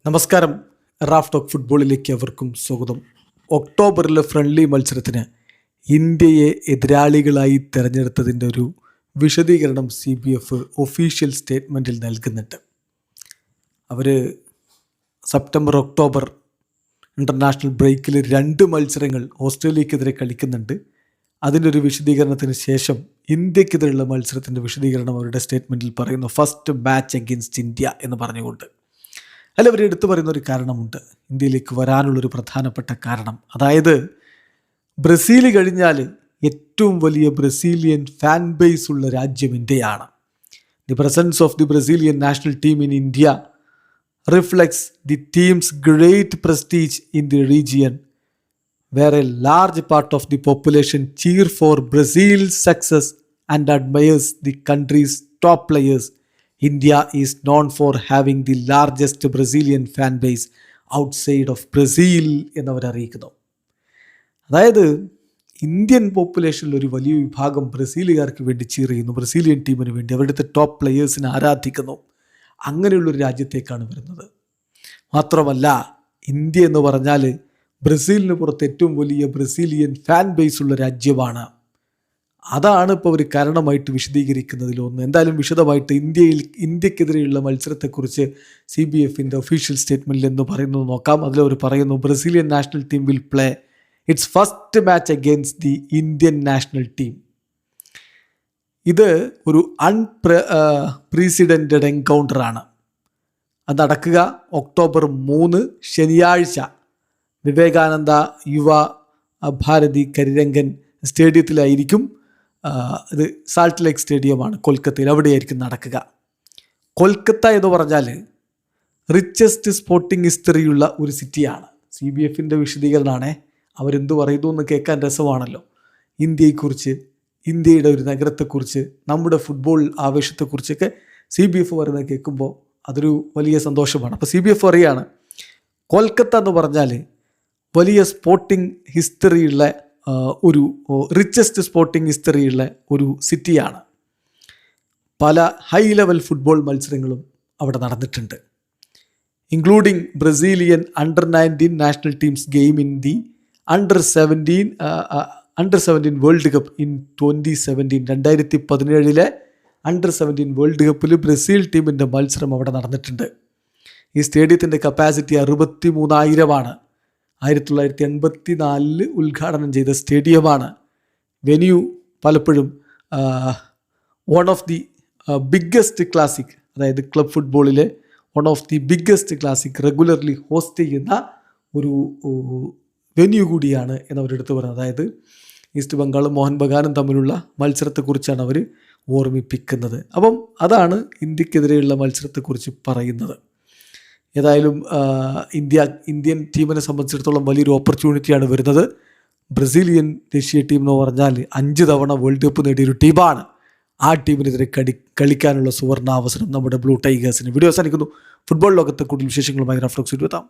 നമസ്കാരം. Raf talk ഫുട്ബോളിലേക്ക് അവർക്കും സ്വാഗതം. ഒക്ടോബറിലെ ഫ്രണ്ട്ലി മത്സരത്തിന് ഇന്ത്യയെ എതിരാളികളായി തിരഞ്ഞെടുത്തതിൻ്റെ ഒരു വിശദീകരണം CBF ഒഫീഷ്യൽ സ്റ്റേറ്റ്മെൻറ്റിൽ നൽകുന്നുണ്ട്. അവർ സെപ്റ്റംബർ ഒക്ടോബർ ഇൻ്റർനാഷണൽ ബ്രേക്കിൽ 2 മത്സരങ്ങൾ ഓസ്ട്രേലിയക്കെതിരെ കളിക്കുന്നുണ്ട്. അതിൻ്റെ ഒരു വിശദീകരണത്തിന് ശേഷം ഇന്ത്യക്കെതിരെയുള്ള മത്സരത്തിൻ്റെ വിശദീകരണം അവരുടെ സ്റ്റേറ്റ്മെൻറ്റിൽ പറയുന്നു. ഫസ്റ്റ് മാച്ച് അഗെയിൻസ്റ്റ് ഇന്ത്യ എന്ന് പറഞ്ഞുകൊണ്ട് അവർ എടുത്തു പറയുന്ന ഒരു കാരണമുണ്ട്. ഇന്ത്യയിലേക്ക് വരാനുള്ളൊരു പ്രധാനപ്പെട്ട കാരണം, അതായത് ബ്രസീൽ കഴിഞ്ഞാൽ ഏറ്റവും വലിയ ബ്രസീലിയൻ ഫാൻ ബേസ് ഉള്ള രാജ്യം ഇന്ത്യയാണ്. The presence of the Brazilian national team in India reflects the team's great prestige in the region where a large part of the population cheer for Brazil's success and admires the country's top players. India is known for having the largest Brazilian fan base outside of Brazil എന്നവർ അറിയിക്കുന്നു. അതായത് Indian പോപ്പുലേഷനിൽ ഒരു വലിയ വിഭാഗം ബ്രസീലുകാർക്ക് വേണ്ടി ചീർ ചെയ്യുന്നു, Brazilian ടീമിന് വേണ്ടി അവരുടെ ടോപ്പ് പ്ലെയേഴ്സിനെ ആരാധിക്കുന്നു. അങ്ങനെയുള്ളൊരു രാജ്യത്തേക്കാണ് വരുന്നത്. മാത്രമല്ല, ഇന്ത്യ എന്ന് പറഞ്ഞാൽ ബ്രസീലിന് പുറത്ത് ഏറ്റവും വലിയ ബ്രസീലിയൻ ഫാൻ ബേസ് ഉള്ള രാജ്യമാണ്. അതാണ് ഇപ്പോൾ ഒരു കാരണമായിട്ട് വിശദീകരിക്കുന്നതിലൊന്ന്. എന്തായാലും വിശദമായിട്ട് ഇന്ത്യക്കെതിരെയുള്ള മത്സരത്തെക്കുറിച്ച് CBFൻ്റെ ഒഫീഷ്യൽ സ്റ്റേറ്റ്മെൻറ്റിൽ എന്ന് പറയുന്നത് നോക്കാം. അതിലവർ പറയുന്നു, Brazilian national team will play it's first match against the Indian national team. ഇത് ഒരു അൺപ്രീസിഡൻറ്റഡ് എൻകൗണ്ടറാണ്. അത് നടക്കുക ഒക്ടോബർ 3 ശനിയാഴ്ച വിവേകാനന്ദ യുവ ഭാരതി കരിരംഗൻ സ്റ്റേഡിയത്തിലായിരിക്കും. ഇത് സാൾട്ട് ലേക്ക് സ്റ്റേഡിയമാണ് കൊൽക്കത്തയിൽ, അവിടെയായിരിക്കും നടക്കുക. കൊൽക്കത്ത എന്ന് പറഞ്ഞാൽ റിച്ചസ്റ്റ് സ്പോർട്ടിംഗ് ഹിസ്റ്ററിയുള്ള ഒരു സിറ്റിയാണ്. CBFൻ്റെ വിശദീകരണമാണ്. അവരെന്തു പറയുന്നു എന്ന് കേൾക്കാൻ രസമാണല്ലോ. ഇന്ത്യയെക്കുറിച്ച്, ഇന്ത്യയുടെ ഒരു നഗരത്തെക്കുറിച്ച്, നമ്മുടെ ഫുട്ബോൾ ആവേശത്തെക്കുറിച്ചൊക്കെ CBF പറയുന്നത് കേൾക്കുമ്പോൾ അതൊരു വലിയ സന്തോഷമാണ്. അപ്പോൾ CBF പറയുകയാണ്, കൊൽക്കത്ത എന്ന് പറഞ്ഞാൽ വലിയ സ്പോർട്ടിംഗ് ഹിസ്റ്ററിയുള്ള ഒരു റിച്ചസ്റ്റ് സ്പോർട്ടിംഗ് ഹിസ്റ്ററിയുള്ള ഒരു സിറ്റിയാണ്. പല ഹൈ ലെവൽ ഫുട്ബോൾ മത്സരങ്ങളും അവിടെ നടന്നിട്ടുണ്ട്, including Brazilian under nineteen national teams game in the അണ്ടർ-17 വേൾഡ് കപ്പ് ഇൻ 2017. 2017 അണ്ടർ-17 വേൾഡ് കപ്പിൽ ബ്രസീൽ ടീമിൻ്റെ മത്സരം അവിടെ നടന്നിട്ടുണ്ട്. ഈ സ്റ്റേഡിയത്തിൻ്റെ കപ്പാസിറ്റി 63,000 1984 ഉദ്ഘാടനം ചെയ്ത സ്റ്റേഡിയമാണ്. വെന്യൂ പലപ്പോഴും one of the biggest classic, അതായത് ക്ലബ് ഫുട്ബോളിലെ one of the biggest classic regularly host ചെയ്യുന്ന ഒരു വെന്യൂ കൂടിയാണ് എന്നവരെടുത്ത് പറയുന്നത്. അതായത് ഈസ്റ്റ് ബംഗാളും മോഹൻ ബഗാനും തമ്മിലുള്ള മത്സരത്തെക്കുറിച്ചാണ് അവർ ഓർമ്മിപ്പിക്കുന്നത്. അപ്പം അതാണ് ഇന്ത്യക്കെതിരെയുള്ള മത്സരത്തെക്കുറിച്ച് പറയുന്നത്. ഏതായാലും ഇന്ത്യൻ ടീമിനെ സംബന്ധിച്ചിടത്തോളം വലിയൊരു ഓപ്പർച്യൂണിറ്റിയാണ് വരുന്നത്. ബ്രസീലിയൻ ദേശീയ ടീം എന്ന് പറഞ്ഞാൽ 5 തവണ വേൾഡ് കപ്പ് നേടിയൊരു ടീമാണ്. ആ ടീമിനെതിരെ കളിക്കാനുള്ള സുവർണാവസരം നമ്മുടെ ബ്ലൂ ടൈഗേഴ്സിന്. വീഡിയോ അവസാനിക്കുന്നു. ഫുട്ബോൾ ലോകത്തെ കൂടുതൽ വിശേഷങ്ങളുമായി റാഫ് ടോക്സ് എത്താം.